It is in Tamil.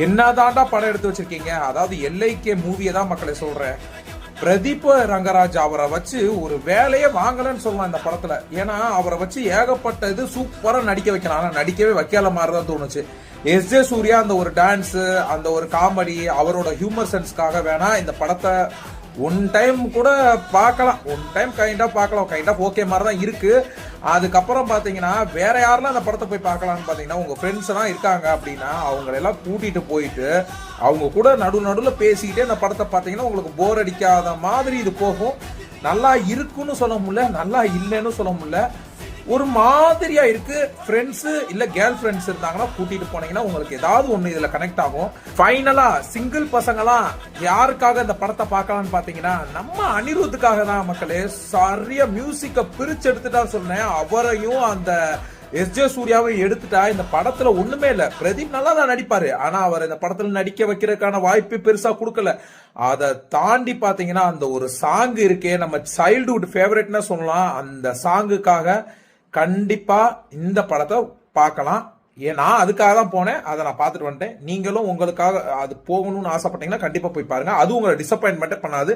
என்னதான்டா படம் எடுத்து வச்சிருக்கீங்க? அதாவது எல்ஐகே மூவியை தான் மக்களை சொல்றேன். பிரதீப் ரங்கராஜ் அவரை வச்சு ஒரு வேலையே வாங்கலன்னு சொல்லலாம் இந்த படத்துல. ஏன்னா அவரை வச்சு ஏகப்பட்ட இது சூப்பரா நடிக்க வைக்கலாம், ஆனா நடிக்கவே வைக்கல மாதிரிதான் தோணுச்சு. எஸ்.ஜே. சூர்யா அந்த ஒரு டான்ஸ், அந்த ஒரு காமெடி, அவரோட ஹியூமர் சென்ஸ்க்காக வேணா இந்த படத்தை ஒன் டைம் கூட பார்க்கலாம், one time kind of okay மாதிரி தான் இருக்கு. அதுக்கப்புறம் பாத்தீங்கன்னா வேற யாரெல்லாம் அந்த படத்தை போய் பார்க்கலாம்னு பாத்தீங்கன்னா, உங்க ஃப்ரெண்ட்ஸ் எல்லாம் இருக்காங்க அப்படின்னா அவங்களெல்லாம் கூட்டிட்டு போயிட்டு அவங்க கூட நடுவில் பேசிக்கிட்டே இந்த படத்தை பார்த்தீங்கன்னா உங்களுக்கு போர் அடிக்காத மாதிரி இது போகும். நல்லா இருக்குன்னு சொல்ல முடியல, நல்லா இல்லைன்னு சொல்ல முடியல, ஒரு மாதிரியா இருக்கு. ஃப்ரெண்ட்ஸ் இல்ல கேர்ள் ஃப்ரெண்ட்ஸ் இருந்தாங்கன்னா கூட்டிட்டு போனீங்கன்னா உங்களுக்கு ஏதாவது ஒண்ணு இதுல கனெக்ட் ஆகும். ஃபைனலா சிங்கிள் பசங்களாம் யாருக்காக இந்த படத்தை பார்க்கலாம்னு பாத்தீங்கன்னா நம்ம அனிருத்துக்காக தான் மக்களே. சரியா மியூசிக்க பிரிச்சு எடுத்துட்டா சொன்னேன். அவரையும் அந்த எஸ்.ஜே. சூர்யாவை எடுத்துட்டா இந்த படத்துல ஒண்ணுமே இல்ல. பிரதீப் நல்லா தான் நடிப்பாரு, ஆனா அவர் இந்த படத்துல நடிக்க வைக்கிறதுக்கான வாய்ப்பு பெருசா கொடுக்கல. அதை தாண்டி பாத்தீங்கன்னா அந்த ஒரு சாங் இருக்கே, நம்ம சைல்ட்ஹுட் ஃபேவரட்னு சொல்லலாம். அந்த சாங்குக்காக கண்டிப்பா இந்த படத்தை பார்க்கலாம். நான் அதுக்காக தான் போனேன், அதை நான் பார்த்துட்டு வந்துட்டேன். நீங்களும் உங்களுக்காக அது போகணும்னு ஆசைப்பட்டீங்கன்னா கண்டிப்பா போய் பாருங்க. அது உங்களை டிசப்பாயின்மெண்ட் பண்ணாது.